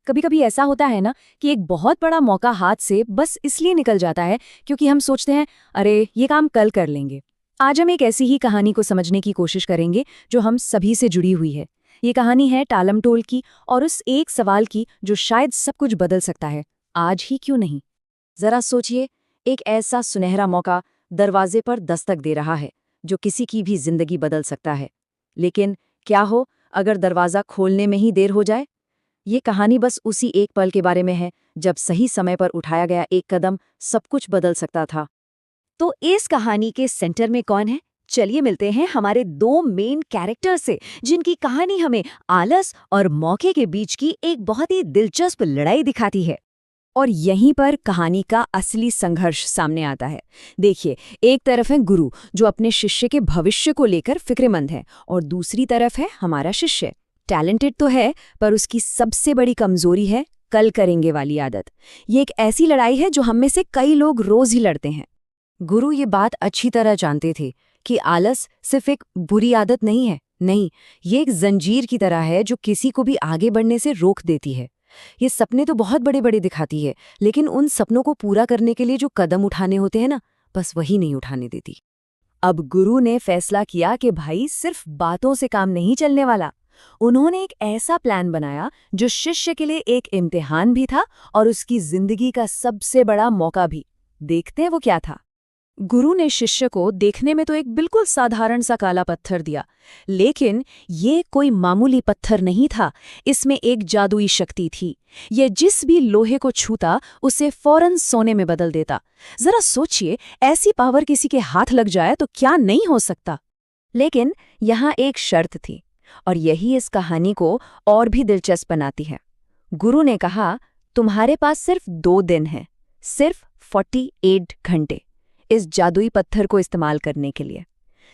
कभी कभी ऐसा होता है ना कि एक बहुत बड़ा मौका हाथ से बस इसलिए निकल जाता है क्योंकि हम सोचते हैं अरे ये काम कल कर लेंगे। आज हम एक ऐसी ही कहानी को समझने की कोशिश करेंगे जो हम सभी से जुड़ी हुई है। ये कहानी है टालमटोल की और उस एक सवाल की जो शायद सब कुछ बदल सकता है, आज ही क्यों नहीं। जरा सोचिए, एक ऐसा सुनहरा मौका दरवाजे पर दस्तक दे रहा है जो किसी की भी जिंदगी बदल सकता है। लेकिन क्या हो अगर दरवाजा खोलने में ही देर हो जाए? ये कहानी बस उसी एक पल के बारे में है जब सही समय पर उठाया गया एक कदम सब कुछ बदल सकता था। तो इस कहानी के सेंटर में कौन है? चलिए मिलते हैं हमारे दो मेन कैरेक्टर से, जिनकी कहानी हमें आलस और मौके के बीच की एक बहुत ही दिलचस्प लड़ाई दिखाती है। और यहीं पर कहानी का असली संघर्ष सामने आता है। देखिए, एक तरफ है गुरु जो अपने शिष्य के भविष्य को लेकर फिक्रमंद है, और दूसरी तरफ है हमारा शिष्य। टैलेंटेड तो है, पर उसकी सबसे बड़ी कमजोरी है कल करेंगे वाली आदत। ये एक ऐसी लड़ाई है जो हम में से कई लोग रोज ही लड़ते हैं। गुरु ये बात अच्छी तरह जानते थे कि आलस सिर्फ एक बुरी आदत नहीं है, नहीं, ये एक जंजीर की तरह है जो किसी को भी आगे बढ़ने से रोक देती है। ये सपने तो बहुत बड़े बड़े दिखाती है, लेकिन उन सपनों को पूरा करने के लिए जो कदम उठाने होते हैं ना, बस वही नहीं उठाने देती। अब गुरु ने फैसला किया कि भाई सिर्फ बातों से काम नहीं चलने वाला। उन्होंने एक ऐसा प्लान बनाया जो शिष्य के लिए एक इम्तिहान भी था और उसकी जिंदगी का सबसे बड़ा मौका भी। देखते हैं वो क्या था। गुरु ने शिष्य को देखने में तो एक बिल्कुल साधारण सा काला पत्थर दिया, लेकिन ये कोई मामूली पत्थर नहीं था। इसमें एक जादुई शक्ति थी। ये जिस भी लोहे को छूता उसे फौरन सोने में बदल देता। जरा सोचिए, ऐसी पावर किसी के हाथ लग जाए तो क्या नहीं हो सकता। लेकिन यहाँ एक शर्त थी, और यही इस कहानी को और भी दिलचस्प बनाती है। गुरु ने कहा, तुम्हारे पास सिर्फ 2 दिन हैं, सिर्फ 48 घंटे इस जादुई पत्थर को इस्तेमाल करने के लिए।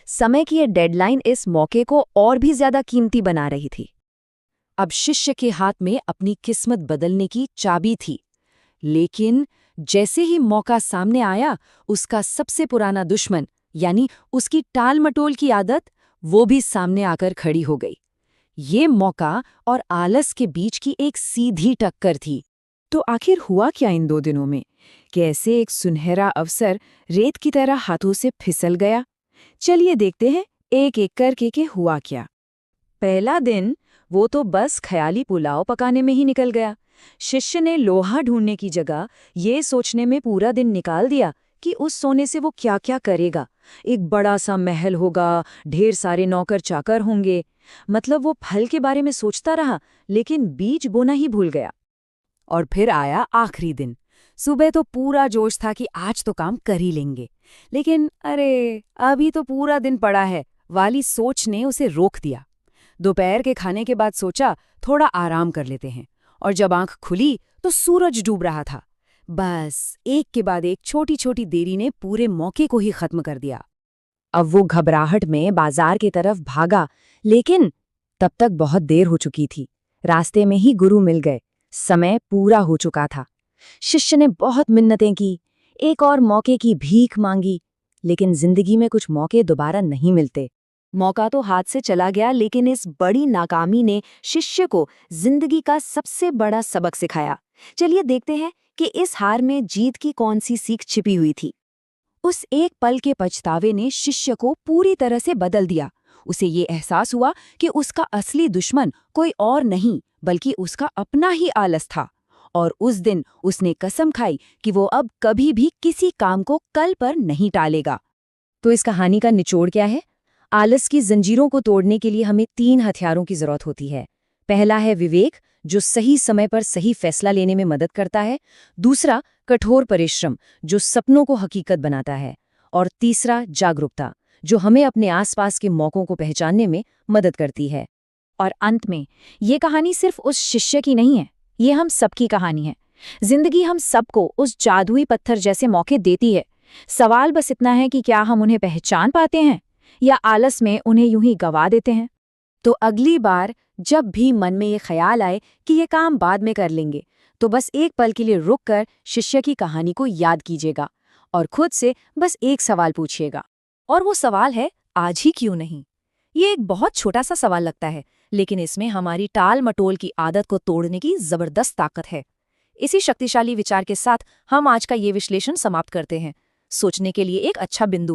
समय की ये डेडलाइन इस मौके को और भी ज्यादा कीमती बना रही थी। अब शिष्य के हाथ में अपनी किस्मत बदलने की चाबी थी, लेकिन जैसे ही मौका सामने आया, उसका सबसे पुराना दुश्मन यानी उसकी टाल-मटोल की आदत, वो भी सामने आकर खड़ी हो गई। ये मौका और आलस के बीच की एक सीधी टक्कर थी। तो आखिर हुआ क्या इन 2 दिनों में? कैसे एक सुनहरा अवसर रेत की तरह हाथों से फिसल गया? चलिए देखते हैं एक एक करके के हुआ क्या। पहला दिन वो तो बस ख्याली पुलाव पकाने में ही निकल गया। शिष्य ने लोहा ढूंढने की जगह ये सोचने में पूरा दिन निकाल दिया कि उस सोने से वो क्या क्या करेगा। एक बड़ा सा महल होगा, ढेर सारे नौकर चाकर होंगे। मतलब वो फल के बारे में सोचता रहा, लेकिन बीज बोना ही भूल गया। और फिर आया आखिरी दिन। सुबह तो पूरा जोश था कि आज तो काम कर ही लेंगे, लेकिन अरे अभी तो पूरा दिन पड़ा है वाली सोच ने उसे रोक दिया। दोपहर के खाने के बाद सोचा थोड़ा आराम कर लेते हैं, और जब आंख खुली तो सूरज डूब रहा था। बस एक के बाद एक छोटी छोटी देरी ने पूरे मौके को ही खत्म कर दिया। अब वो घबराहट में बाजार की तरफ भागा, लेकिन तब तक बहुत देर हो चुकी थी। रास्ते में ही गुरु मिल गए। समय पूरा हो चुका था। शिष्य ने बहुत मिन्नतें की, एक और मौके की भीख मांगी, लेकिन जिंदगी में कुछ मौके दोबारा नहीं मिलते। मौका तो हाथ से चला गया, लेकिन इस बड़ी नाकामी ने शिष्य को जिंदगी का सबसे बड़ा सबक सिखाया। चलिए देखते हैं कि इस हार में जीत की कौन सी सीख छिपी हुई थी। उस एक पल के पछतावे ने शिष्य को पूरी तरह से बदल दिया। उसे ये एहसास हुआ कि उसका असली दुश्मन कोई और नहीं, बल्कि उसका अपना ही आलस था। और उस दिन उसने कसम खाई कि वो अब कभी भी किसी काम को कल पर नहीं टालेगा। तो इस कहानी का निचोड़ क्या है? आलस की जंजीरों को तोड़ने के लिए हमें 3 हथियारों की जरूरत होती है। पहला है विवेक, जो सही समय पर सही फैसला लेने में मदद करता है। दूसरा कठोर परिश्रम, जो सपनों को हकीकत बनाता है। और तीसरा जागरूकता, जो हमें अपने आसपास के मौकों को पहचानने में मदद करती है। और अंत में, ये कहानी सिर्फ उस शिष्य की नहीं है, ये हम सबकी कहानी है। जिंदगी हम सबको उस जादुई पत्थर जैसे मौके देती है। सवाल बस इतना है कि क्या हम उन्हें पहचान पाते हैं, या आलस में उन्हें यूं ही गवा देते हैं। तो अगली बार जब भी मन में ये ख्याल आए कि ये काम बाद में कर लेंगे, तो बस एक पल के लिए रुक कर शिष्य की कहानी को याद कीजिएगा और खुद से बस एक सवाल पूछिएगा। और वो सवाल है, आज ही क्यों नहीं? ये एक बहुत छोटा सा सवाल लगता है, लेकिन इसमें हमारी टाल मटोल की आदत को तोड़ने की जबरदस्त ताकत है। इसी शक्तिशाली विचार के साथ हम आज का ये विश्लेषण समाप्त करते हैं। सोचने के लिए एक अच्छा बिंदु।